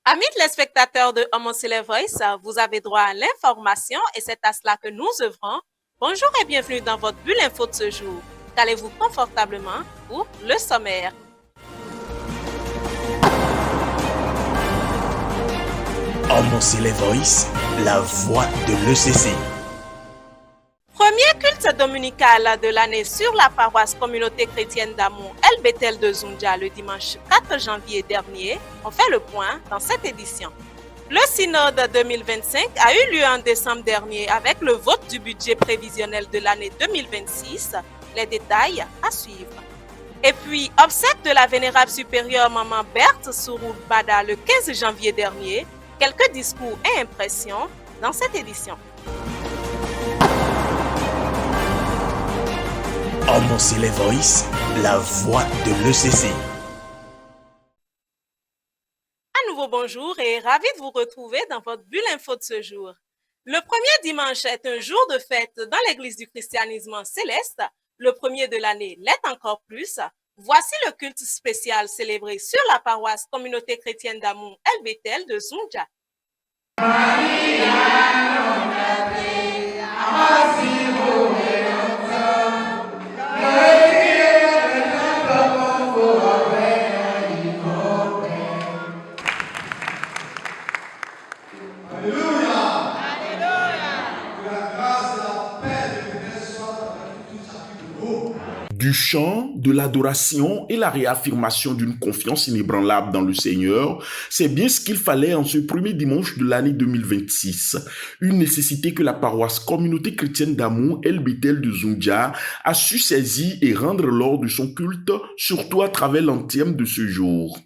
Amis téléspectateurs de Homo Voice, vous avez droit à l'information et c'est à cela que nous œuvrons. Bonjour et bienvenue dans votre bulle info de ce jour. Calez-vous confortablement pour le sommaire. Homo Voice, la voix de l'ECC. Premier culte dominical de l'année sur la paroisse communauté chrétienne d'Amour El Bethel de Zunja le dimanche 4 janvier dernier. On fait le point dans cette édition. Le synode 2025 a eu lieu en décembre dernier avec le vote du budget prévisionnel de l'année 2026. Les détails à suivre. Et puis, obsèque de la vénérable supérieure maman Berthe Souroul Bada le 15 janvier dernier. Quelques discours et impressions dans cette édition. Homo Voice, la voix de l'ECC. À nouveau bonjour et ravi de vous retrouver dans votre bulle info de ce jour. Le premier dimanche est un jour de fête dans l'église du christianisme céleste. Le premier de l'année l'est encore plus. Voici le culte spécial célébré sur la paroisse communauté chrétienne d'Amour El Bethel de Zunja. Du chant, de l'adoration et la réaffirmation d'une confiance inébranlable dans le Seigneur, c'est bien ce qu'il fallait en ce premier dimanche de l'année 2026. Une nécessité que la paroisse communauté chrétienne d'Amour El Bethel de Zunja a su saisir et rendre lors de son culte, surtout à travers l'anthème de ce jour.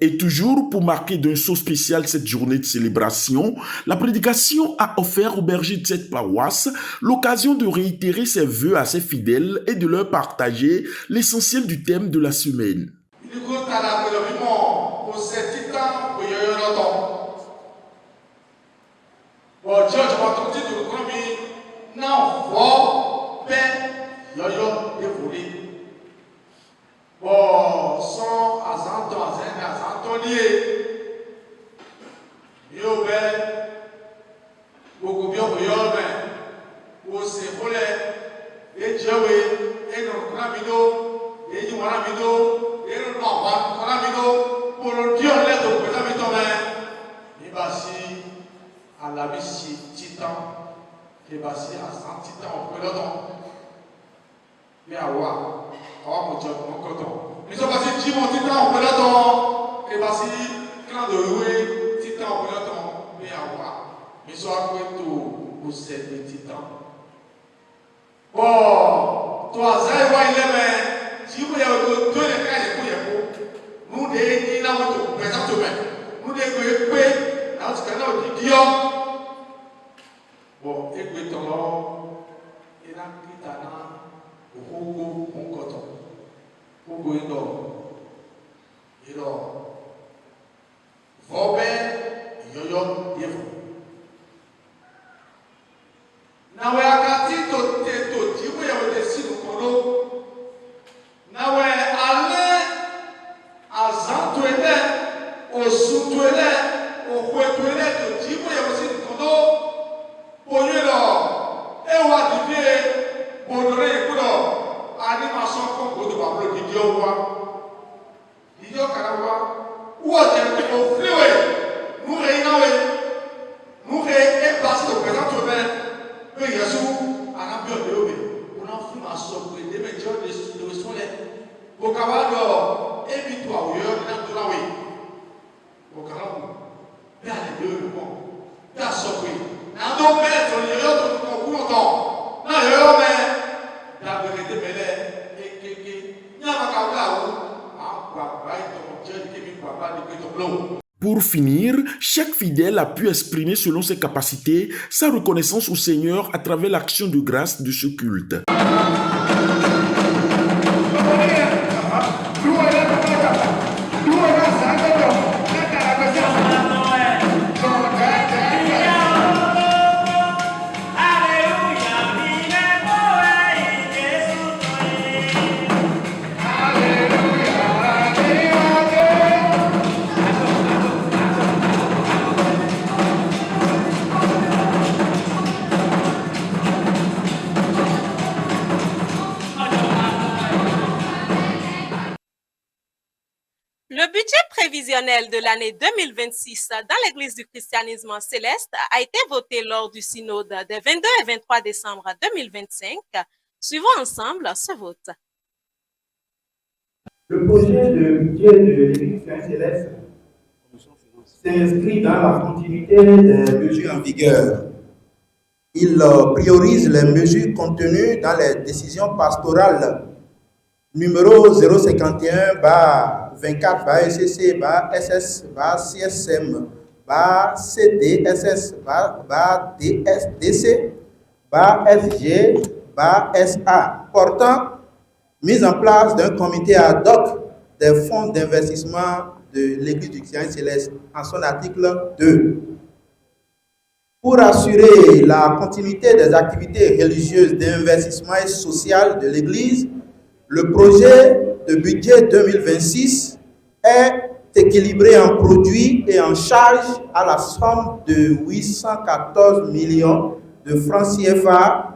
Et toujours pour marquer d'un saut spécial cette journée de célébration, la prédication a offert au berger de cette paroisse l'occasion de réitérer ses vœux à ses fidèles et de leur partager l'essentiel du thème de la semaine. Pour finir, chaque fidèle a pu exprimer selon ses capacités sa reconnaissance au Seigneur à travers l'action de grâce de ce culte. Le budget prévisionnel de l'année 2026 dans l'Église du christianisme céleste a été voté lors du synode des 22 et 23 décembre 2025. Suivons ensemble ce vote. Le projet de budget de l'Église céleste s'inscrit dans la continuité des mesures en vigueur. Il priorise les mesures contenues dans les décisions pastorales numéro 051/SSC/SSM/CC/DSDC/FG/SA portant mise en place d'un comité ad hoc des fonds d'investissement de l'Église du christianisme céleste en son article 2. Pour assurer la continuité des activités religieuses d'investissement et social de l'Église, le projet de budget 2026 est équilibré en produits et en charges à la somme de 814 millions de francs CFA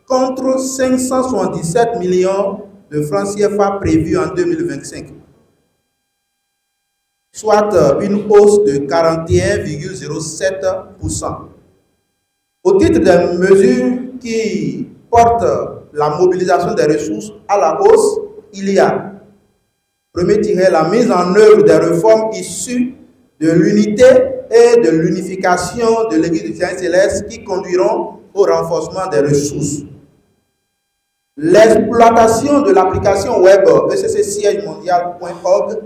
contre 577 millions de francs CFA prévus en 2025, soit une hausse de 41,07%. Au titre des mesures qui portent la mobilisation des ressources à la hausse, il y a, premier tiret, la mise en œuvre des réformes issues de l'unité et de l'unification de l'Église du christianisme céleste qui conduiront au renforcement des ressources. L'exploitation de l'application web ECC-siège-mondial.org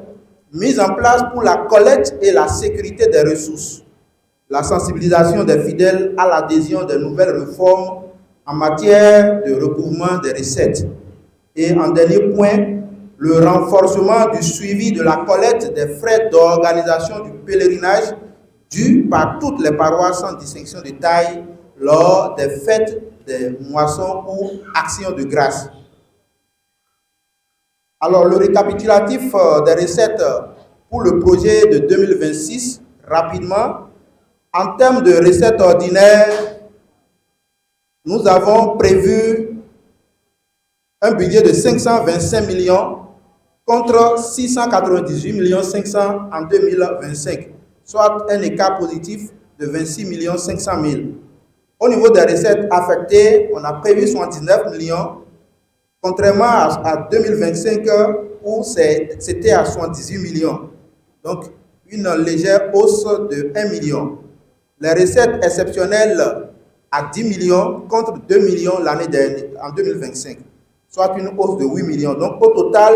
mise en place pour la collecte et la sécurité des ressources. La sensibilisation des fidèles à l'adhésion des nouvelles réformes en matière de recouvrement des recettes. Et en dernier point, le renforcement du suivi de la collecte des frais d'organisation du pèlerinage dus par toutes les paroisses sans distinction de taille lors des fêtes des moissons ou actions de grâce. Alors, le récapitulatif des recettes pour le projet de 2026, rapidement, en termes de recettes ordinaires, nous avons prévu un budget de 525 millions contre 698 500 en 2025, soit un écart positif de 26 500 000. Au niveau des recettes affectées, on a prévu 79 millions, contrairement à 2025 où c'était à 78 millions. Donc, une légère hausse de 1 million. Les recettes exceptionnelles à 10 millions contre 2 millions l'année dernière, en 2025, soit une hausse de 8 millions. Donc, au total,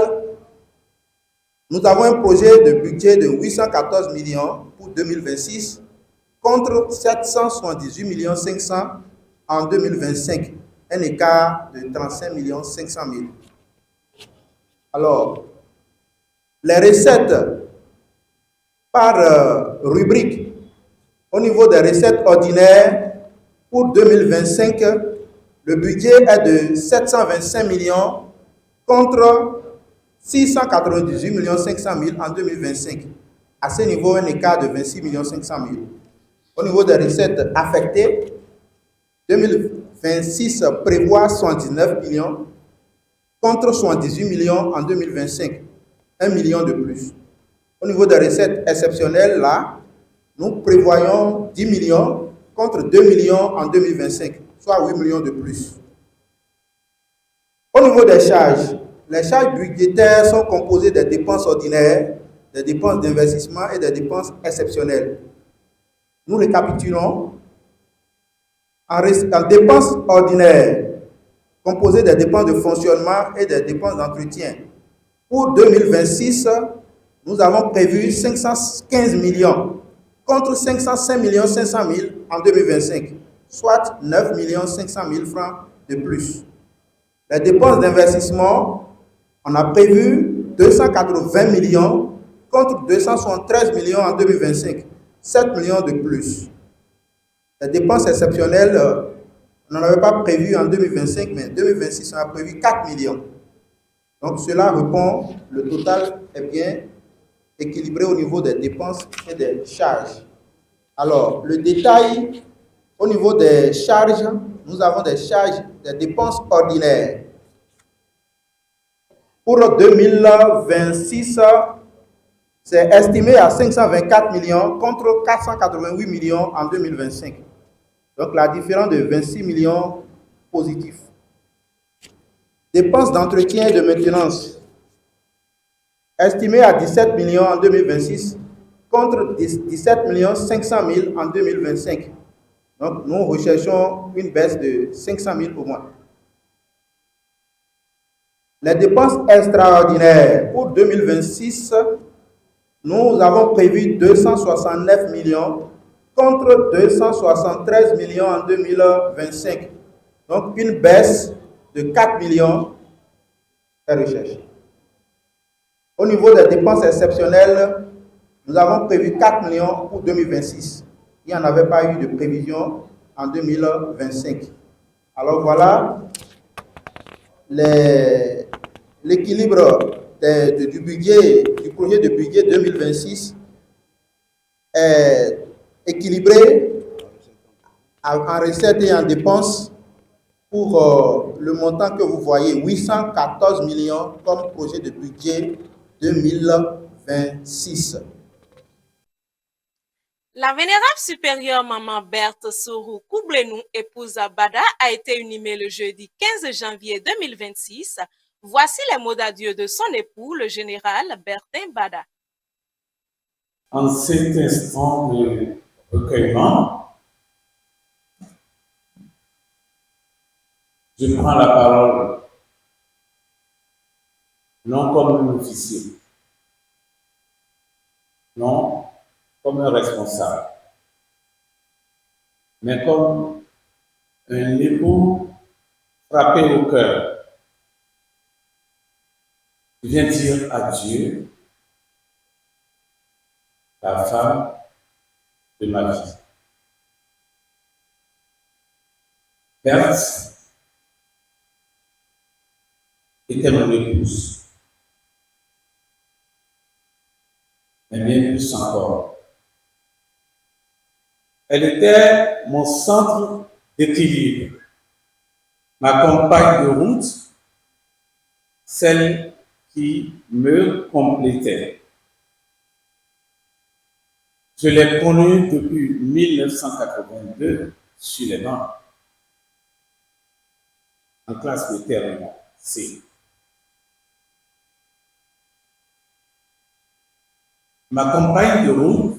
nous avons un projet de budget de 814 millions pour 2026 contre 778 500 en 2025, un écart de 35 500 000. Alors, les recettes par rubrique, au niveau des recettes ordinaires, pour 2025, le budget est de 725 millions contre 698 500 000 en 2025. À ce niveau, un écart de 26 500 000. Au niveau des recettes affectées, 2026 prévoit 79 millions contre 78 millions en 2025, 1 million de plus. Au niveau des recettes exceptionnelles, là, nous prévoyons 10 millions contre 2 millions en 2025, soit 8 millions de plus. Au niveau des charges, les charges budgétaires sont composées des dépenses ordinaires, des dépenses d'investissement et des dépenses exceptionnelles. Nous récapitulons. En dépenses ordinaires, composées des dépenses de fonctionnement et des dépenses d'entretien. Pour 2026, nous avons prévu 515 millions contre 505 500 000 en 2025, soit 9 500 000 francs de plus. Les dépenses d'investissement, on a prévu 280 millions contre 273 millions en 2025, 7 millions de plus. Les dépenses exceptionnelles, on n'en avait pas prévu en 2025, mais en 2026, on a prévu 4 millions. Donc cela répond, le total est bien équilibré au niveau des dépenses et des charges. Alors, le détail, au niveau des charges, nous avons des charges, des dépenses ordinaires. Pour 2026, c'est estimé à 524 millions contre 488 millions en 2025. Donc, la différence de 26 millions positifs. Dépenses d'entretien et de maintenance, estimées à 17 millions en 2026 contre 17 500 000 en 2025. Donc, nous recherchons une baisse de 500 000 au moins. Les dépenses extraordinaires pour 2026, nous avons prévu 269 millions contre 273 millions en 2025. Donc, une baisse de 4 millions est recherchée. Au niveau des dépenses exceptionnelles, nous avons prévu 4 millions pour 2026. Il n'y en avait pas eu de prévision en 2025. Alors voilà, l'équilibre du budget, du projet de budget 2026 est équilibré en recettes et en dépenses pour le montant que vous voyez, 814 millions comme projet de budget 2026. La vénérable supérieure maman Berthe Sourou Koublenou, épouse Bada, a été inhumée le jeudi 15 janvier 2026. Voici les mots d'adieu de son époux, le général Bertin Bada. En cet instant de recueillement, je prends la parole non comme un officier, non comme un responsable, mais comme un époux frappé au cœur. Je viens dire adieu à la femme de ma vie. Berthe était mon épouse, mais bien plus encore. Elle était mon centre d'équilibre, ma compagne de route, celle qui me complétait. Je l'ai connue depuis 1982 sur les bancs, en classe de terminale C. Ma compagne de route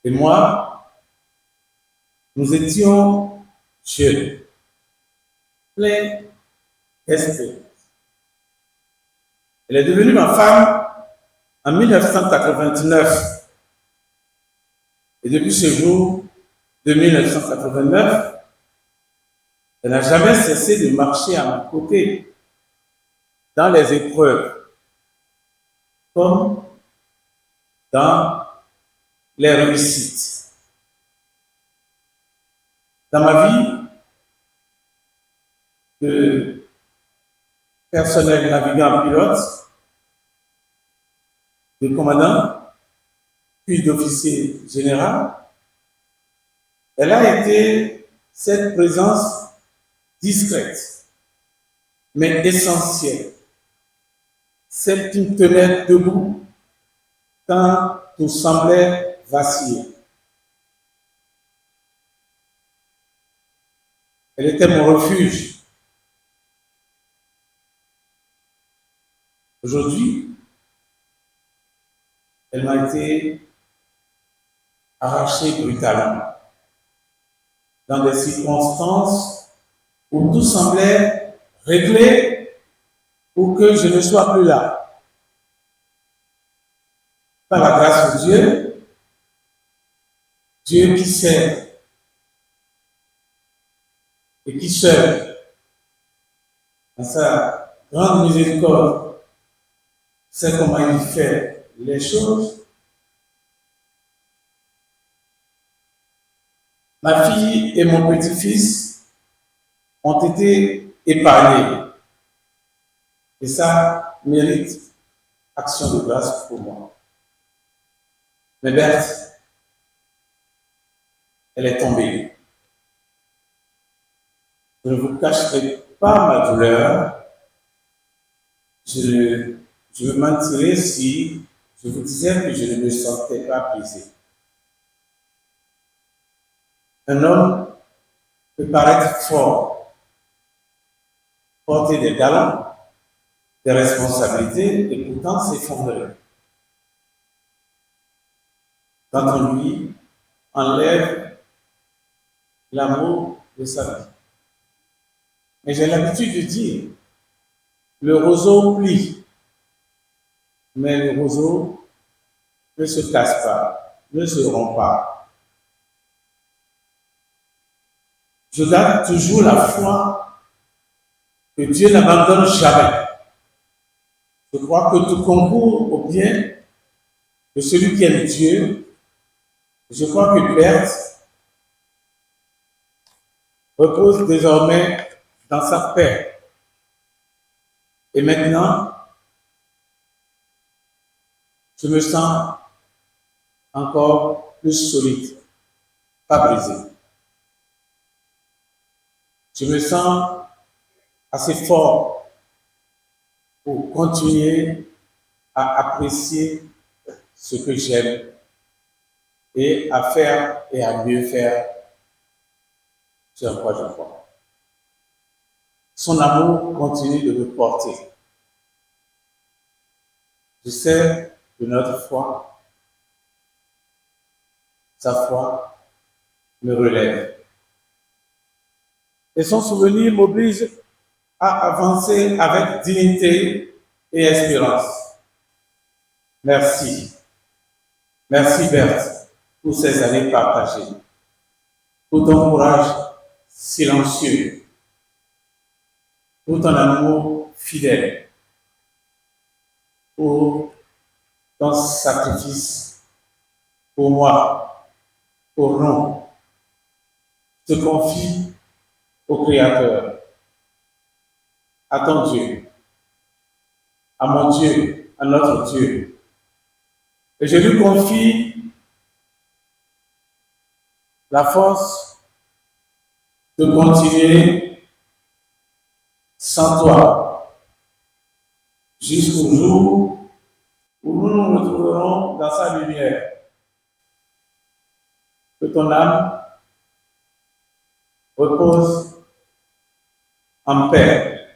et moi, nous étions jeunes, pleins d'espérance. Elle est devenue ma femme en 1989. Et depuis ce jour de 1989, Elle n'a jamais cessé de marcher à mon côté dans les épreuves comme dans les réussites. Dans ma vie de personnel navigant pilote, de commandant, puis d'officier général, elle a été cette présence discrète, mais essentielle, celle qui me tenait debout quand tout semblait vaciller. Elle était mon refuge. Aujourd'hui, elle m'a été arrachée brutalement dans des circonstances où tout semblait réglé pour que je ne sois plus là. Par la grâce de Dieu, Dieu qui sait et qui seul, dans sa grande miséricorde, sait comment il fait les choses. Ma fille et mon petit-fils ont été épargnés. Et ça mérite action de grâce pour moi. Mais Berthe, elle est tombée. Je ne vous cacherai pas ma douleur. Je me mentirais si je vous disais que je ne me sentais pas brisé. Un homme peut paraître fort, porter des galons, des responsabilités et pourtant s'effondrer. Quand on lui enlève l'amour de sa vie. Mais j'ai l'habitude de dire, le roseau plie, mais le roseau ne se casse pas, ne se rompt pas. Je garde toujours la foi que Dieu n'abandonne jamais. Je crois que tout concourt au bien de celui qui aime Dieu. Je crois que Berthe repose désormais dans sa paix. Et maintenant, je me sens encore plus solide, pas brisé. Je me sens assez fort pour continuer à apprécier ce que j'aime et à faire et à mieux faire ce à quoi je crois. Son amour continue de me porter. Je sais que notre foi, sa foi, me relève. Et son souvenir m'oblige à avancer avec dignité et espérance. Merci. Merci Berthe pour ces années partagées, pour ton courage silencieux, pour ton amour fidèle, pour ton sacrifice pour moi, pour nous. Je te confie au Créateur, à ton Dieu, à mon Dieu, à notre Dieu. Et je lui confie la force de continuer sans toi jusqu'au jour où nous nous retrouverons dans sa lumière. Que ton âme repose en paix.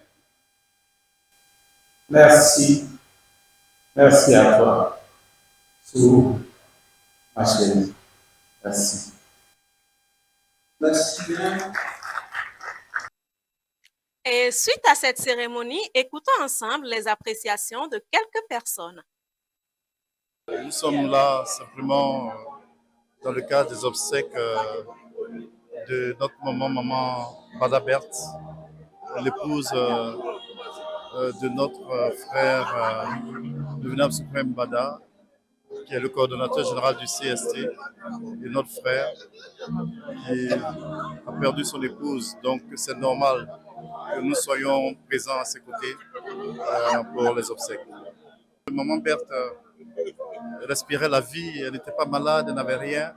Merci. Merci à toi. Sous ma chérie. Merci. Merci bien. Et suite à cette cérémonie, écoutons ensemble les appréciations de quelques personnes. Nous sommes là simplement dans le cadre des obsèques de notre maman Bada Berthe, l'épouse de notre frère, le vénérable suprême Bada, qui est le coordonnateur général du CST, et notre frère qui a perdu son épouse. Donc c'est normal que nous soyons présents à ses côtés pour les obsèques. Maman Berthe respirait la vie, elle n'était pas malade, elle n'avait rien,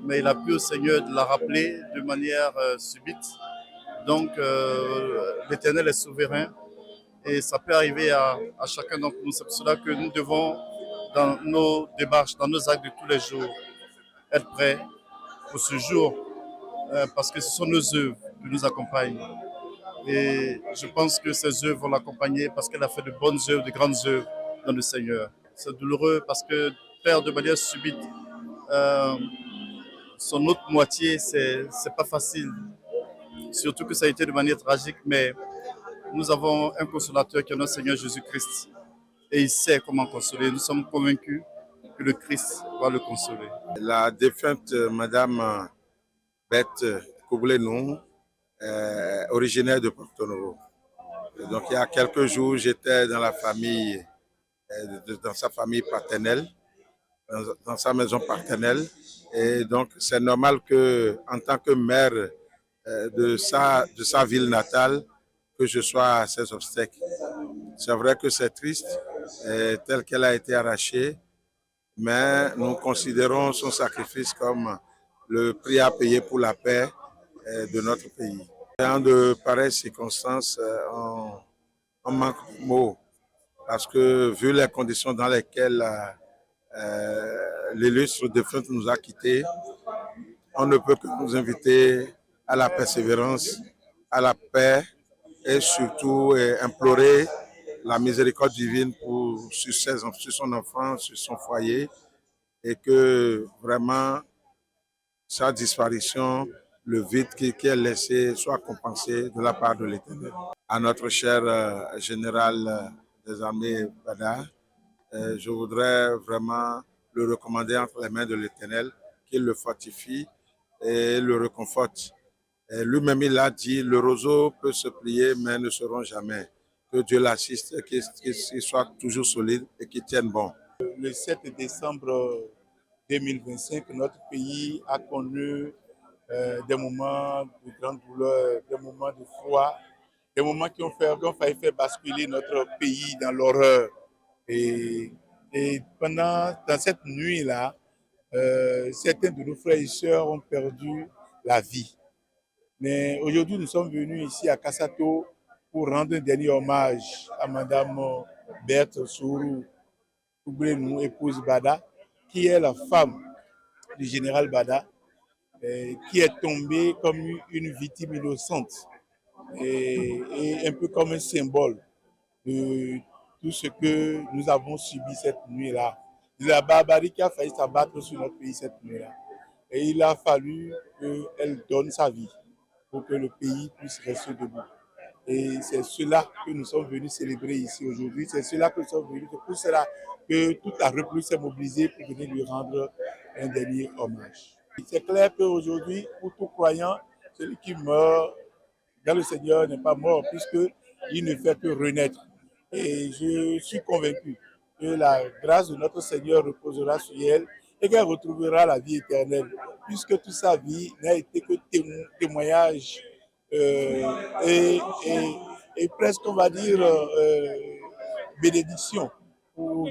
mais il a pu au Seigneur de la rappeler de manière subite. Donc l'Éternel est souverain et ça peut arriver à chacun d'entre nous. C'est pour cela que nous devons, dans nos démarches, dans nos actes de tous les jours, être prêts pour ce jour, parce que ce sont nos œuvres qui nous accompagnent. Et je pense que ces œuvres vont l'accompagner parce qu'elle a fait de bonnes œuvres, de grandes œuvres dans le Seigneur. C'est douloureux parce que perdre de manière subite son autre moitié, c'est pas facile. Surtout que ça a été de manière tragique, mais nous avons un consolateur qui est notre Seigneur Jésus-Christ. Et il sait comment consoler. Nous sommes convaincus que le Christ va le consoler. La défunte Madame Berthe Koublé-Nou, originaire de Porto Novo. Donc il y a quelques jours, j'étais dans la famille, dans sa famille paternelle, dans sa maison paternelle. Et donc c'est normal que, en tant que maire de sa ville natale, que je sois à ses obsèques. C'est vrai que c'est triste, tel qu'elle a été arrachée, mais nous considérons son sacrifice comme le prix à payer pour la paix de notre pays. Dans de pareilles circonstances, on manque de mots, parce que vu les conditions dans lesquelles l'illustre défunte nous a quittés, on ne peut que nous inviter à la persévérance, à la paix, et surtout implorer la miséricorde divine sur son enfant, sur son foyer, et que vraiment sa disparition, le vide qui est laissé, soit compensé de la part de l'Éternel. À notre cher général des armées Bada, je voudrais vraiment le recommander entre les mains de l'Éternel, qu'il le fortifie et le réconforte. Lui-même, il a dit, le roseau peut se plier, mais ne se rompt jamais. Que Dieu l'assiste, qu'il soit toujours solide et qu'il tienne bon. Le 7 décembre 2025, notre pays a connu des moments de grande douleur, des moments de froid, des moments qui ont failli faire basculer notre pays dans l'horreur. Et dans cette nuit-là, certains de nos frères et sœurs ont perdu la vie. Mais aujourd'hui, nous sommes venus ici à Kassato pour rendre un dernier hommage à Madame Berthe Sourou Koublé-Nou, épouse Bada, qui est la femme du général Bada, qui est tombée comme une victime innocente et un peu comme un symbole de tout ce que nous avons subi cette nuit-là. De la barbarie qui a failli s'abattre sur notre pays cette nuit-là. Et il a fallu qu'elle donne sa vie pour que le pays puisse rester debout. Et c'est cela que nous sommes venus célébrer ici aujourd'hui. C'est cela que nous sommes venus. C'est pour cela que toute la République s'est mobilisée pour venir lui rendre un dernier hommage. C'est clair qu'aujourd'hui, pour tout croyant, celui qui meurt dans le Seigneur n'est pas mort, puisqu'il ne fait que renaître. Et je suis convaincu que la grâce de notre Seigneur reposera sur elle et qu'elle retrouvera la vie éternelle, puisque toute sa vie n'a été que témoignage et presque, on va dire, bénédiction.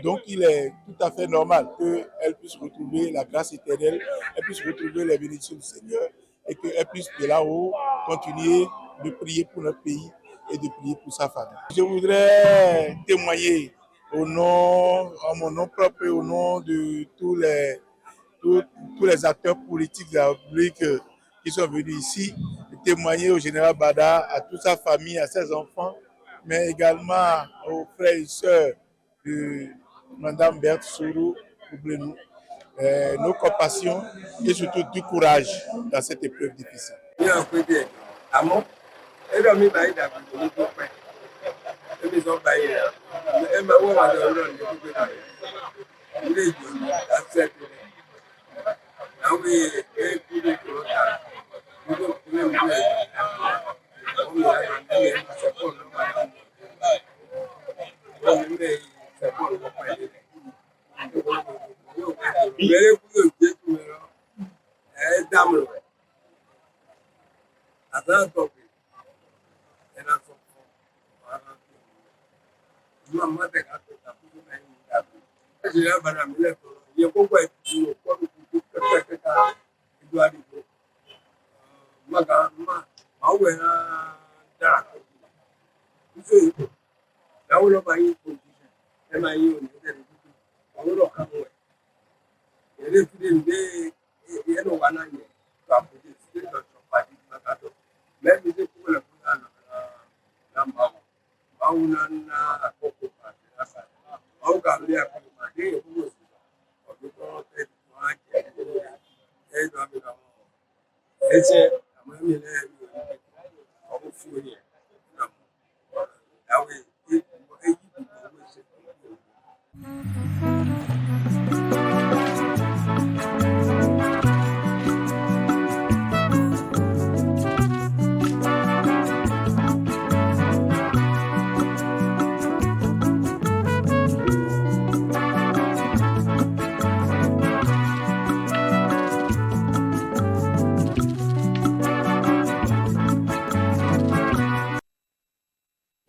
Donc il est tout à fait normal qu'elle puisse retrouver la grâce éternelle, elle puisse retrouver les bénédictions du Seigneur et qu'elle puisse de là-haut continuer de prier pour notre pays et de prier pour sa famille. Je voudrais témoigner en mon nom propre et au nom de tous les acteurs politiques de la République qui sont venus ici, témoigner au général Bada, à toute sa famille, à ses enfants, mais également aux frères et sœurs de Mme Berthe Sourou Koublé-Nou, nos compassions et surtout du courage dans cette épreuve difficile.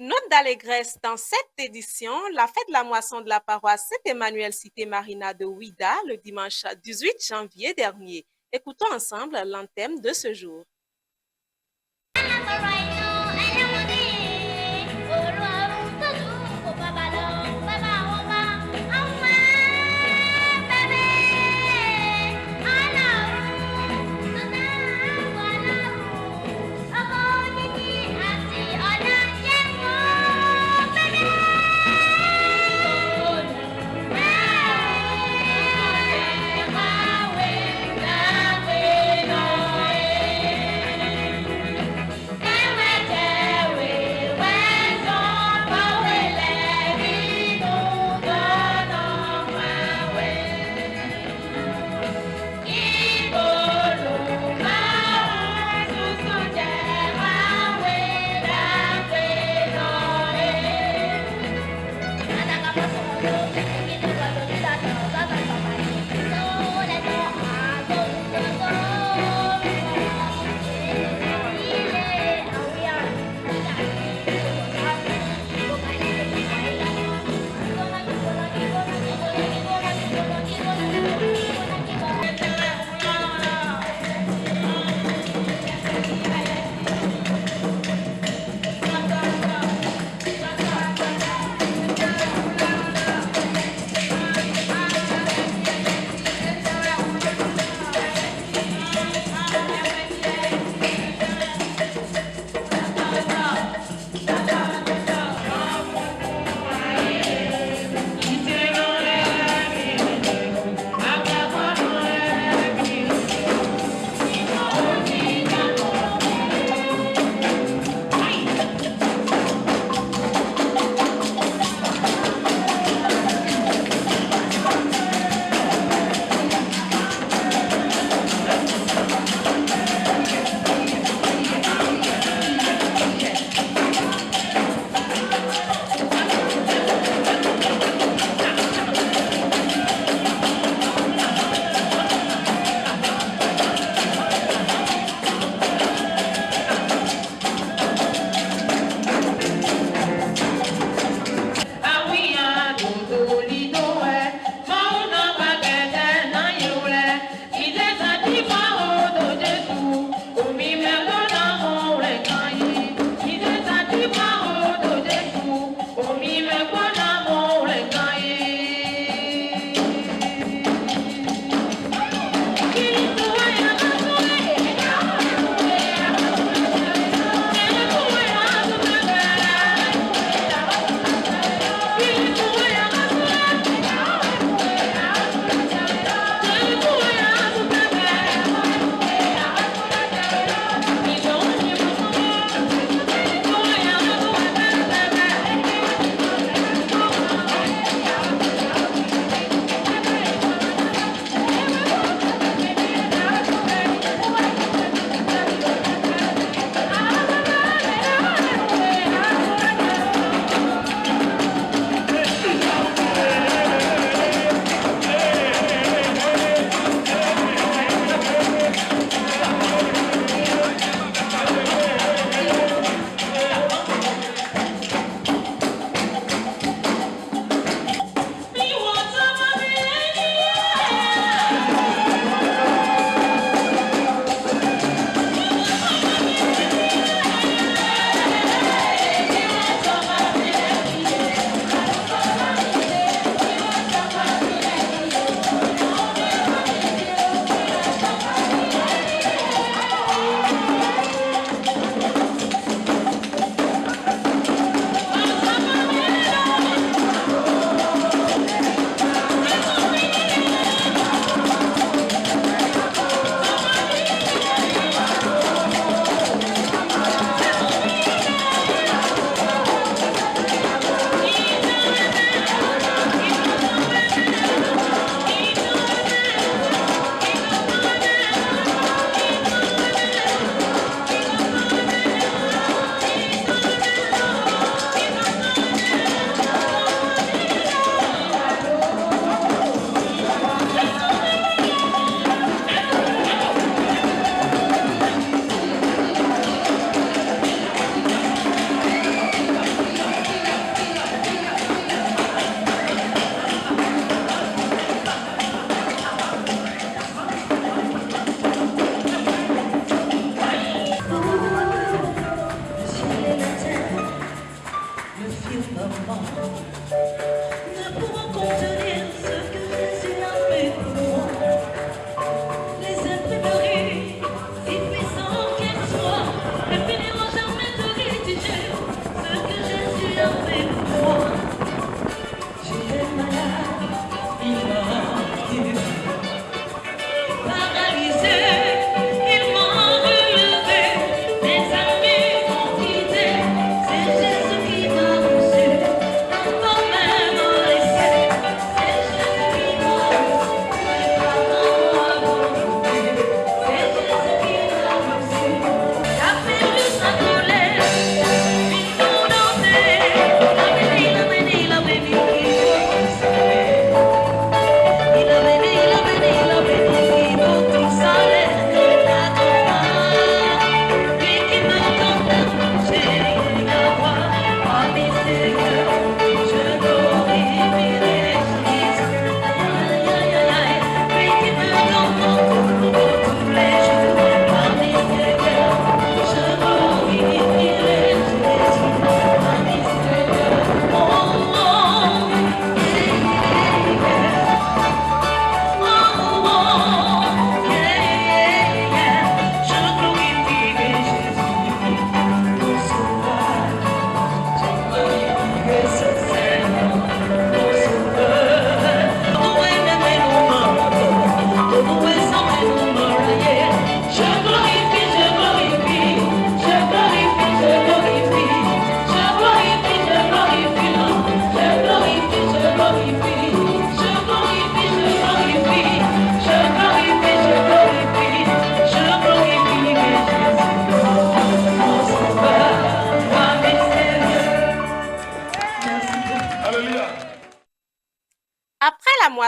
Note d'allégresse dans cette édition, la fête de la moisson de la paroisse Saint-Emmanuel Cité Marina de Ouida le dimanche 18 janvier dernier. Écoutons ensemble l'anthème de ce jour.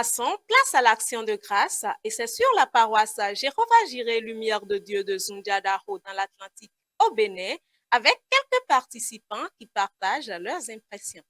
passons, place à l'action de grâce et c'est sur la paroisse Jéhovah Jireh Lumière de Dieu de Zundiadaro dans l'Atlantique au Bénin avec quelques participants qui partagent leurs impressions.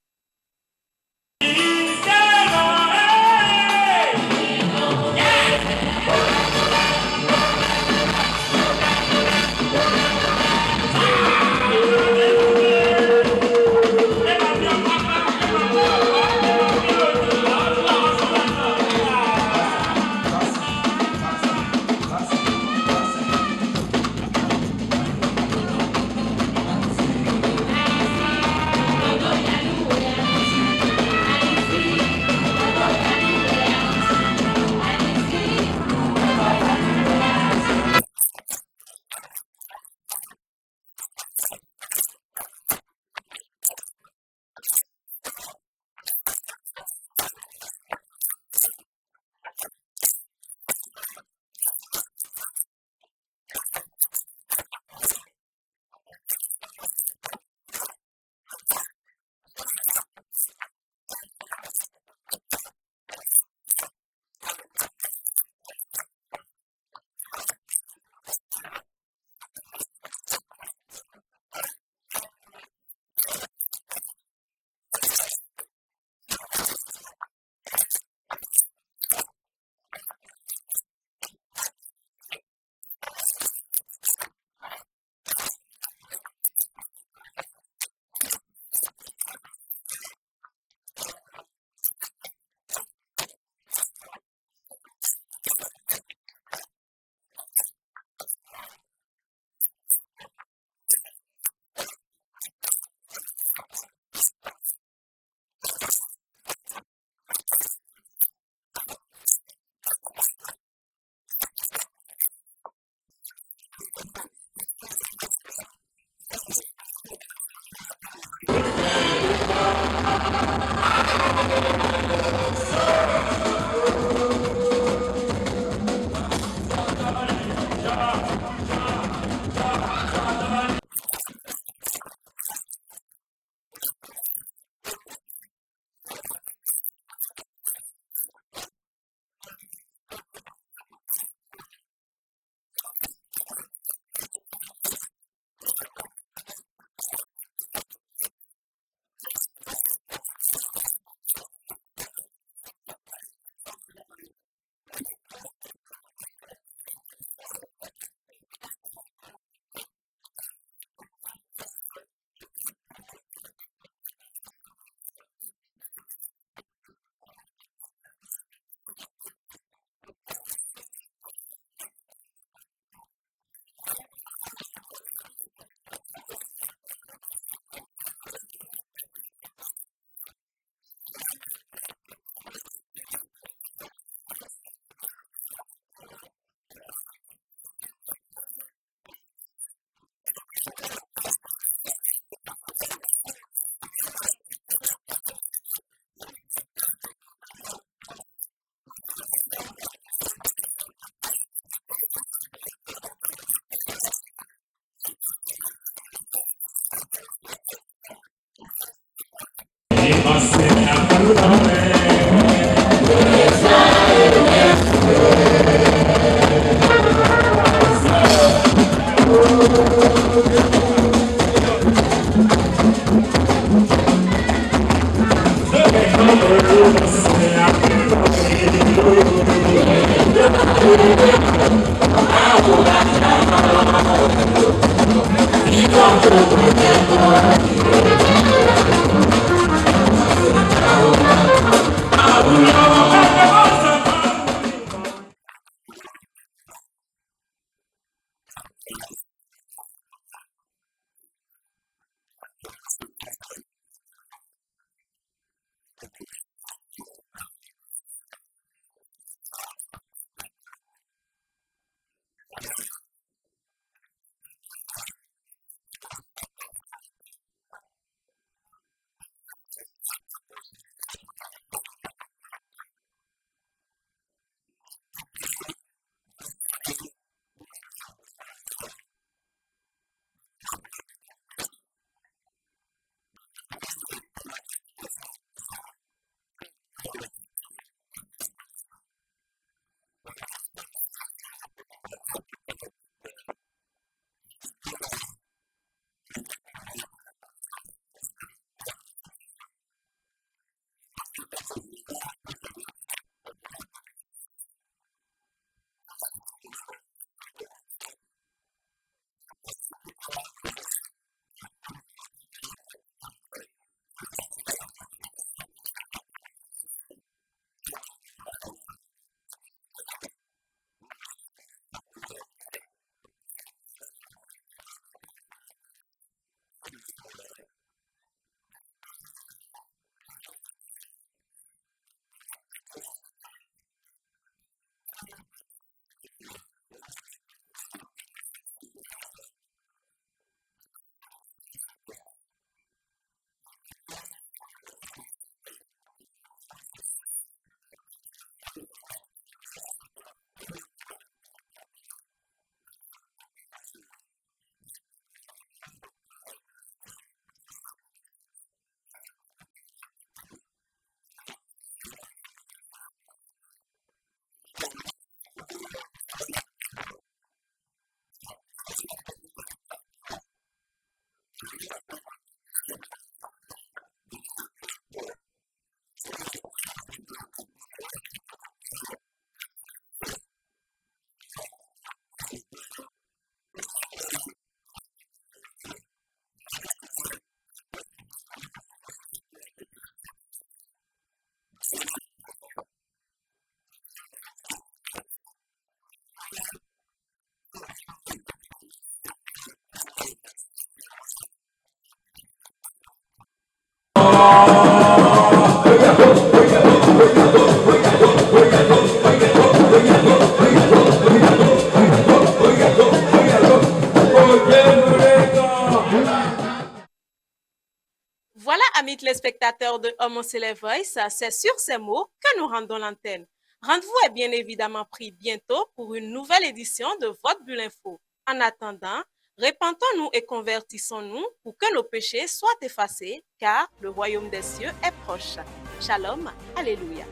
Voilà, amis téléspectateurs de Homo Cele Voice, c'est sur ces mots que nous rendons l'antenne. Rendez-vous est bien évidemment pris bientôt pour une nouvelle édition de votre Bulle Info. En attendant, repentons-nous et convertissons-nous pour que nos péchés soient effacés, car le royaume des cieux est proche. Shalom, alléluia.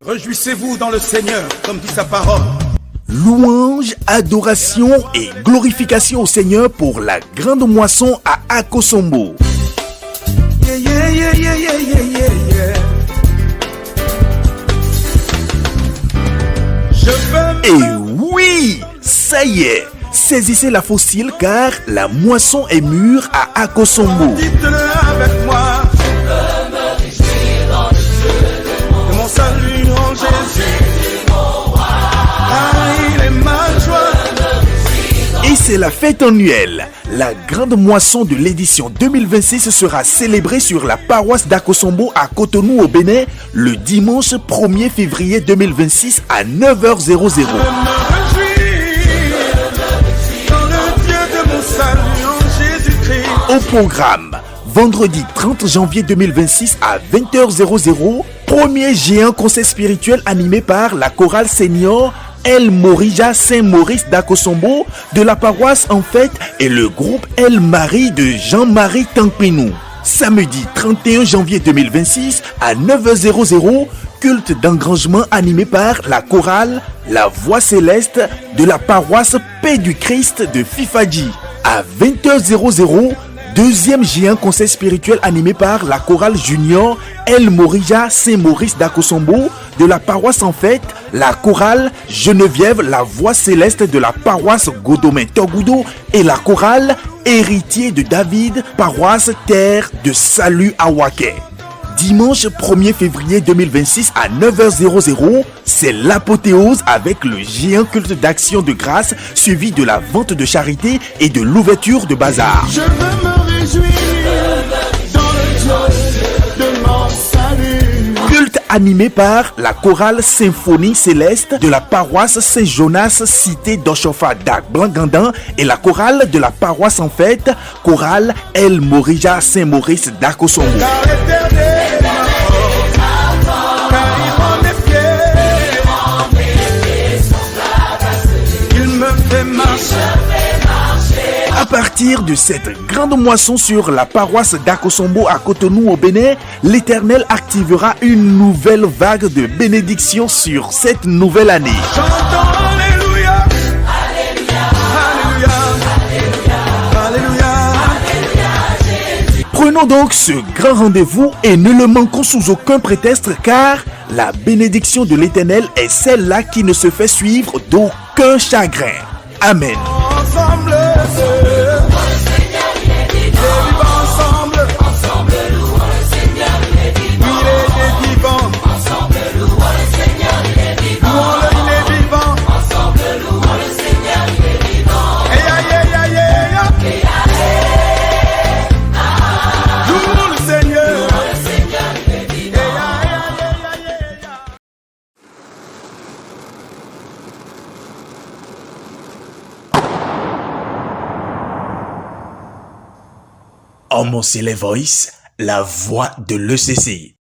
Réjouissez-vous dans le Seigneur, comme dit sa parole. Louange, adoration et glorification au Seigneur pour la grande moisson à Akosombo. Et oui, ça y est, saisissez la fossile car la moisson est mûre à Akosombo. Dites-le avec moi. De mon salut en Jésus. Et c'est la fête annuelle. La grande moisson de l'édition 2026 sera célébrée sur la paroisse d'Akosombo à Cotonou au Bénin le dimanche 1er février 2026 à 9h00. Au programme, vendredi 30 janvier 2026 à 20h00, premier géant concert spirituel animé par la chorale senior El Morija Saint-Maurice d'Akosombo de la paroisse en fait et le groupe El Marie de Jean-Marie Tankpinou. Samedi 31 janvier 2026 à 9h00, culte d'engrangement animé par la chorale La Voix Céleste de la paroisse Paix du Christ de Fifadji. À 20h00, deuxième géant concert spirituel animé par la chorale junior El Morija Saint-Maurice d'Akosombo de la paroisse en fait, la chorale Geneviève La Voix Céleste de la paroisse Godomain Togudo et la chorale Héritier de David, paroisse Terre de Salut à Waké. Dimanche 1er février 2026 à 9h00, c'est l'apothéose avec le géant culte d'action de grâce suivi de la vente de charité et de l'ouverture de bazar. Je veux me réjouir dans le Dieu de mon salut. Culte animé par la chorale Symphonie Céleste de la paroisse Saint-Jonas cité d'Oshofa Dak Blangandan et la chorale de la paroisse en fête, chorale El Morija Saint-Maurice d'Akosombo. À partir de cette grande moisson sur la paroisse d'Akosombo à Cotonou au Bénin, l'Éternel activera une nouvelle vague de bénédiction sur cette nouvelle année. Chantons Alléluia. Alléluia. Alléluia. Alléluia. Prenons donc ce grand rendez-vous et ne le manquons sous aucun prétexte car la bénédiction de l'Éternel est celle-là qui ne se fait suivre d'aucun chagrin. Amen. Ensemble, Homo Cele Voice, la voix de l'ECCI.